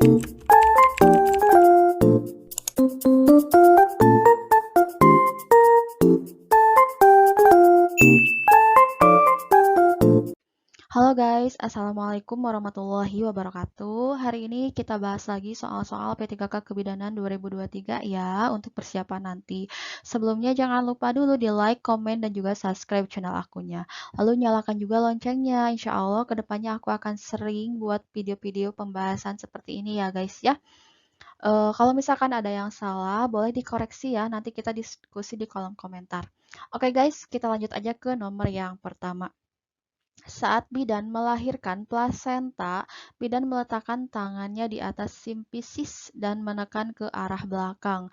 Halo guys, Assalamualaikum warahmatullahi wabarakatuh. Hari ini kita bahas lagi soal-soal P3K Kebidanan 2023 ya, untuk persiapan nanti. Sebelumnya jangan lupa dulu di like, komen, dan juga subscribe channel akunnya. Lalu nyalakan juga loncengnya, insya Allah kedepannya aku akan sering buat video-video pembahasan seperti ini ya guys ya. Kalau misalkan ada yang salah, boleh dikoreksi ya, nanti kita diskusi di kolom komentar. Oke guys, kita lanjut aja ke nomor yang pertama. Saat bidan melahirkan plasenta, bidan meletakkan tangannya di atas simpisis dan menekan ke arah belakang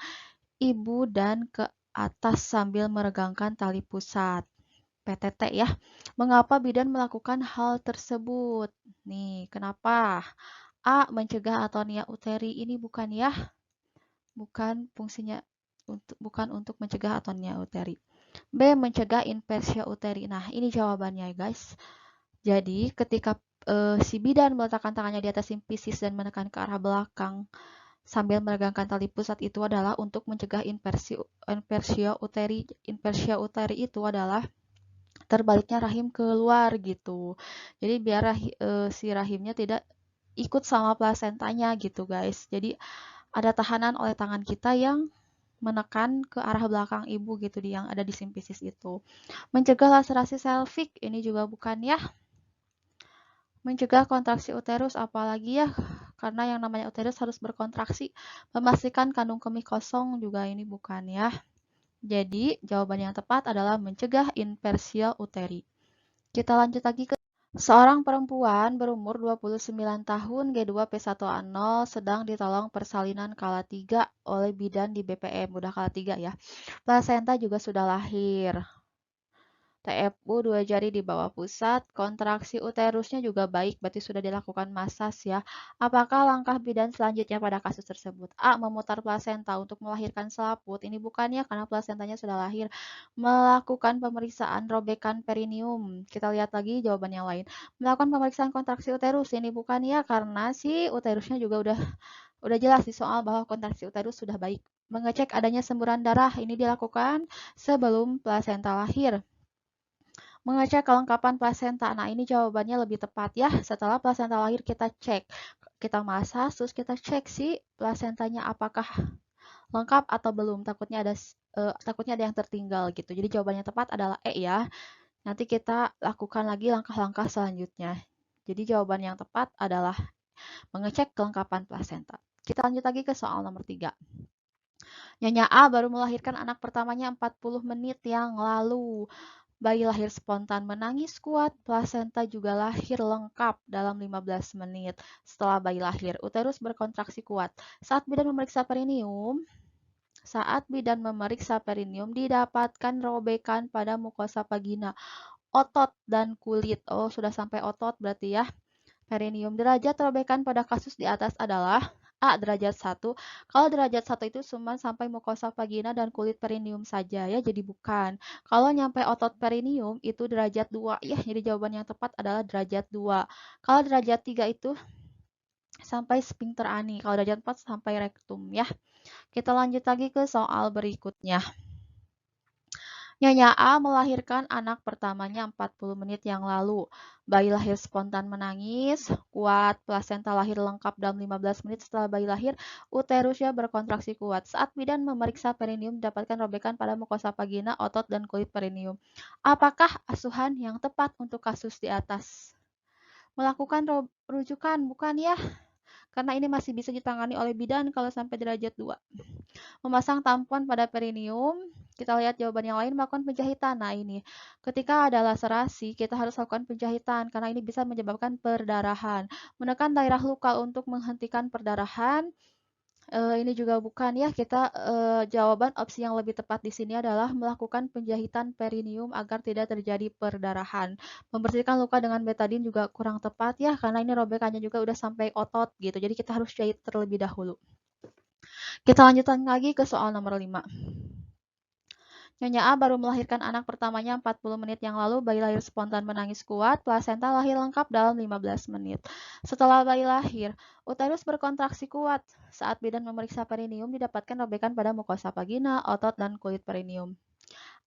ibu dan ke atas sambil meregangkan tali pusat. PTT ya. Mengapa bidan melakukan hal tersebut? Nih, kenapa? A. Mencegah atonia uteri. Ini bukan ya. Bukan fungsinya bukan untuk mencegah atonia uteri. B. Mencegah inversia uteri. Nah, ini jawabannya guys. Jadi, ketika si bidan meletakkan tangannya di atas simpisis dan menekan ke arah belakang sambil meregangkan tali pusat itu adalah untuk mencegah inversia uteri. Inversia uteri itu adalah terbaliknya rahim keluar gitu. Jadi biar si rahimnya tidak ikut sama plasentanya gitu guys. Jadi ada tahanan oleh tangan kita yang menekan ke arah belakang ibu gitu yang ada di simpisis itu. Mencegah laserasi pelvik ini juga bukan ya. Mencegah kontraksi uterus, apalagi ya, karena yang namanya uterus harus berkontraksi. Memastikan kandung kemih kosong juga ini bukan ya. Jadi, jawaban yang tepat adalah mencegah inversia uteri. Kita lanjut lagi ke seorang perempuan berumur 29 tahun G2P1A0 sedang ditolong persalinan kala 3 oleh bidan di BPM, udah kala 3 ya. Plasenta juga sudah lahir. TFU 2 jari di bawah pusat, kontraksi uterusnya juga baik, berarti sudah dilakukan masas ya. Apakah langkah bidan selanjutnya pada kasus tersebut? A. Memutar plasenta untuk melahirkan selaput. Ini bukannya karena plasentanya sudah lahir. Melakukan pemeriksaan robekan perineum. Kita lihat lagi jawaban yang lain. Melakukan pemeriksaan kontraksi uterus. Ini bukan ya karena si uterusnya juga udah jelas di soal bahwa kontraksi uterus sudah baik. Mengecek adanya semburan darah. Ini dilakukan sebelum plasenta lahir. Mengecek kelengkapan plasenta. Nah, ini jawabannya lebih tepat ya. Setelah plasenta lahir kita cek. Kita masas, terus kita cek si plasentanya apakah lengkap atau belum. Takutnya ada yang tertinggal gitu. Jadi jawabannya tepat adalah E ya. Nanti kita lakukan lagi langkah-langkah selanjutnya. Jadi jawaban yang tepat adalah mengecek kelengkapan plasenta. Kita lanjut lagi ke soal nomor 3. Nyonya A baru melahirkan anak pertamanya 40 menit yang lalu. Bayi lahir spontan menangis kuat, plasenta juga lahir lengkap dalam 15 menit setelah bayi lahir. Uterus berkontraksi kuat. Saat bidan memeriksa perineum, didapatkan robekan pada mukosa vagina, otot dan kulit. Oh, sudah sampai otot berarti ya. Perineum. Derajat robekan pada kasus di atas adalah A. Derajat 1. Kalau derajat 1 itu cuma sampai mukosa vagina dan kulit perineum saja ya, jadi bukan. Kalau nyampe otot perineum itu derajat 2 ya, jadi jawaban yang tepat adalah derajat 2. Kalau derajat 3 itu sampai sphincter ani. Kalau derajat 4 sampai rektum ya. Kita lanjut lagi ke soal berikutnya. Nyonya A melahirkan anak pertamanya 40 menit yang lalu. Bayi lahir spontan menangis, kuat, plasenta lahir lengkap dalam 15 menit setelah bayi lahir, uterusnya berkontraksi kuat. Saat bidan memeriksa perineum, dapatkan robekan pada mukosa vagina, otot, dan kulit perineum. Apakah asuhan yang tepat untuk kasus di atas? Melakukan rujukan, bukan ya? Karena ini masih bisa ditangani oleh bidan kalau sampai derajat 2. Memasang tampon pada perineum, kita lihat jawaban yang lain, melakukan penjahitan. Nah ini, ketika ada laserasi, kita harus lakukan penjahitan karena ini bisa menyebabkan perdarahan. Menekan daerah luka untuk menghentikan perdarahan, ini juga bukan ya. Jawaban opsi yang lebih tepat di sini adalah melakukan penjahitan perineum agar tidak terjadi perdarahan. Membersihkan luka dengan betadin juga kurang tepat ya, karena ini robekannya juga udah sampai otot gitu. Jadi kita harus jahit terlebih dahulu. Kita lanjutkan lagi ke soal nomor 5. Nyonya A baru melahirkan anak pertamanya 40 menit yang lalu, bayi lahir spontan menangis kuat, plasenta lahir lengkap dalam 15 menit. Setelah bayi lahir, uterus berkontraksi kuat. Saat bidan memeriksa perineum, didapatkan robekan pada mukosa vagina, otot, dan kulit perineum.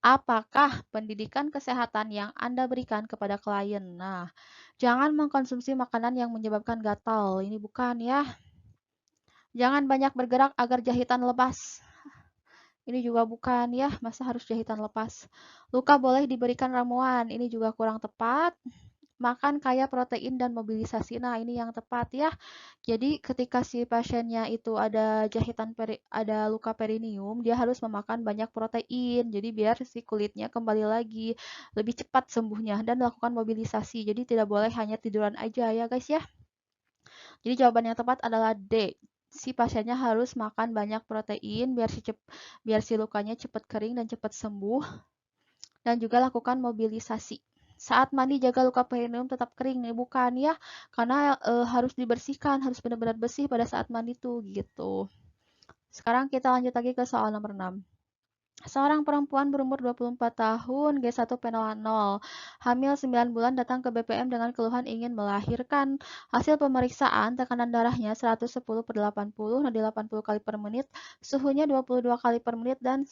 Apakah pendidikan kesehatan yang Anda berikan kepada klien? Nah, jangan mengkonsumsi makanan yang menyebabkan gatal. Ini bukan ya. Jangan banyak bergerak agar jahitan lepas. Ini juga bukan ya, masa harus jahitan lepas. Luka boleh diberikan ramuan, ini juga kurang tepat. Makan kaya protein dan mobilisasi, nah ini yang tepat ya. Jadi ketika si pasiennya itu ada ada luka perineum, dia harus memakan banyak protein. Jadi biar si kulitnya kembali lagi lebih cepat sembuhnya dan melakukan mobilisasi. Jadi tidak boleh hanya tiduran aja ya guys ya. Jadi jawaban yang tepat adalah D. Si pasiennya harus makan banyak protein biar si lukanya cepat kering dan cepat sembuh, dan juga lakukan mobilisasi. Saat mandi jaga luka perineum tetap kering nih, bukan ya, karena harus dibersihkan, harus benar-benar bersih pada saat mandi tuh gitu. Sekarang kita lanjut lagi ke soal nomor 6. Seorang perempuan berumur 24 tahun, G1 P0, hamil 9 bulan, datang ke BPM dengan keluhan ingin melahirkan. Hasil pemeriksaan, tekanan darahnya 110/80, nadi 80 kali per menit, suhunya 22 kali per menit, dan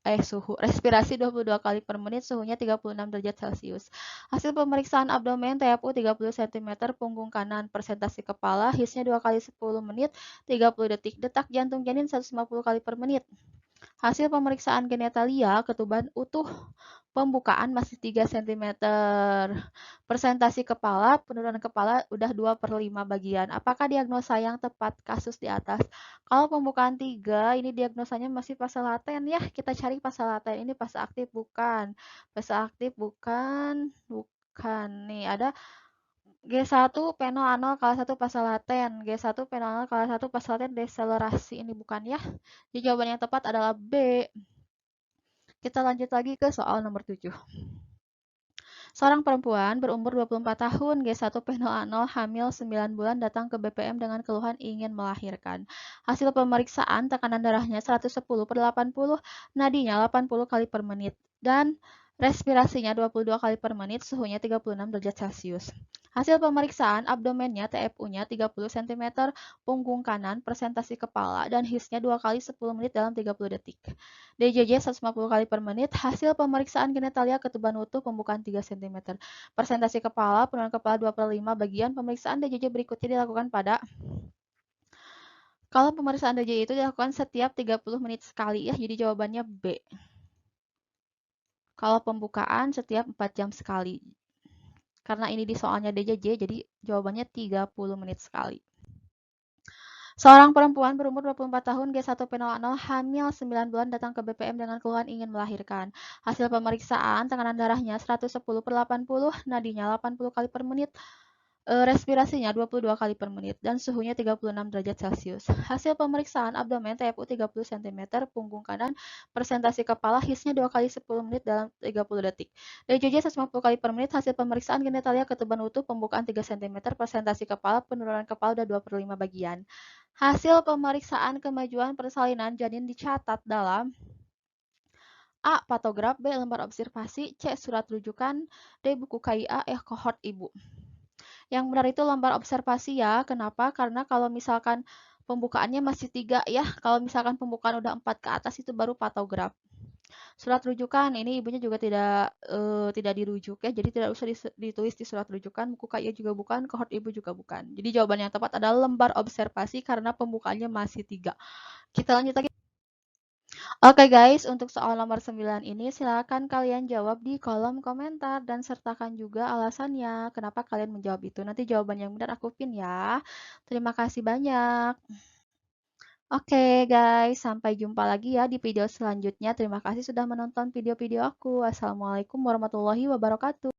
respirasi 22 kali per menit, suhunya 36 derajat Celcius. Hasil pemeriksaan abdomen, TFU 30 cm, punggung kanan, persentase kepala, hisnya 2 kali 10 menit, 30 detik, detak jantung janin 150 kali per menit. Hasil pemeriksaan genitalia, ketuban utuh, pembukaan masih 3 cm. Persentase kepala, penurunan kepala udah 2/5 bagian. Apakah diagnosa yang tepat kasus di atas? Kalau pembukaan 3, ini diagnosanya masih fase laten ya. Kita cari fase laten. Ini fase aktif bukan. Fase aktif bukan. Bukan. Nih ada G1 penol anol kelas 1 fase laten. G1 penol anol kelas 1 fase laten deselerasi. Ini bukan ya. Jadi jawaban yang tepat adalah B. Kita lanjut lagi ke soal nomor 7. Seorang perempuan berumur 24 tahun, G1 P0A0, hamil 9 bulan, datang ke BPM dengan keluhan ingin melahirkan. Hasil pemeriksaan, tekanan darahnya 110/80, nadinya 80 kali per menit, dan respirasinya 22 kali per menit, suhunya 36 derajat Celcius. Hasil pemeriksaan, abdomennya, TFU-nya 30 cm, punggung kanan, persentase kepala, dan hisnya 2 kali 10 menit dalam 30 detik. DJJ 150 kali per menit, hasil pemeriksaan genitalia, ketuban utuh, pembukaan 3 cm. Persentase kepala, penurunan kepala 2/5 bagian. Pemeriksaan DJJ berikutnya dilakukan pada kalau pemeriksaan DJJ itu dilakukan setiap 30 menit sekali ya, jadi jawabannya B. Kalau pembukaan setiap 4 jam sekali. Karena ini di soalnya DJJ, jadi jawabannya 30 menit sekali. Seorang perempuan berumur 24 tahun, G1 P0A0, hamil 9 bulan, datang ke BPM dengan keluhan ingin melahirkan. Hasil pemeriksaan, tekanan darahnya 110/80, nadinya 80 kali per menit, respirasinya 22 kali per menit, dan suhunya 36 derajat Celcius. Hasil pemeriksaan abdomen, TFU 30 cm, punggung kanan, persentase kepala, hisnya 2 kali 10 menit dalam 30 detik. DJJ 150 kali per menit, hasil pemeriksaan genitalia, ketuban utuh, pembukaan 3 cm, persentase kepala, penurunan kepala udah 2/5 bagian. Hasil pemeriksaan kemajuan persalinan janin dicatat dalam A. Patograf, B. Lembar observasi, C. Surat rujukan, D. Buku KIA, E. Kohort ibu. Yang benar itu lembar observasi ya. Kenapa? Karena kalau misalkan pembukaannya masih 3 ya. Kalau misalkan pembukaan udah 4 ke atas itu baru patograf. Surat rujukan ini ibunya juga tidak dirujuk ya. Jadi tidak usah ditulis di surat rujukan. Buku KIA juga bukan, kohort ibu juga bukan. Jadi jawaban yang tepat adalah lembar observasi karena pembukaannya masih 3. Kita lanjut lagi. Oke guys, untuk soal nomor 9 ini silakan kalian jawab di kolom komentar dan sertakan juga alasannya kenapa kalian menjawab itu. Nanti jawaban yang benar aku pin ya. Terima kasih banyak. Oke guys, sampai jumpa lagi ya di video selanjutnya. Terima kasih sudah menonton video-video aku. Wassalamualaikum warahmatullahi wabarakatuh.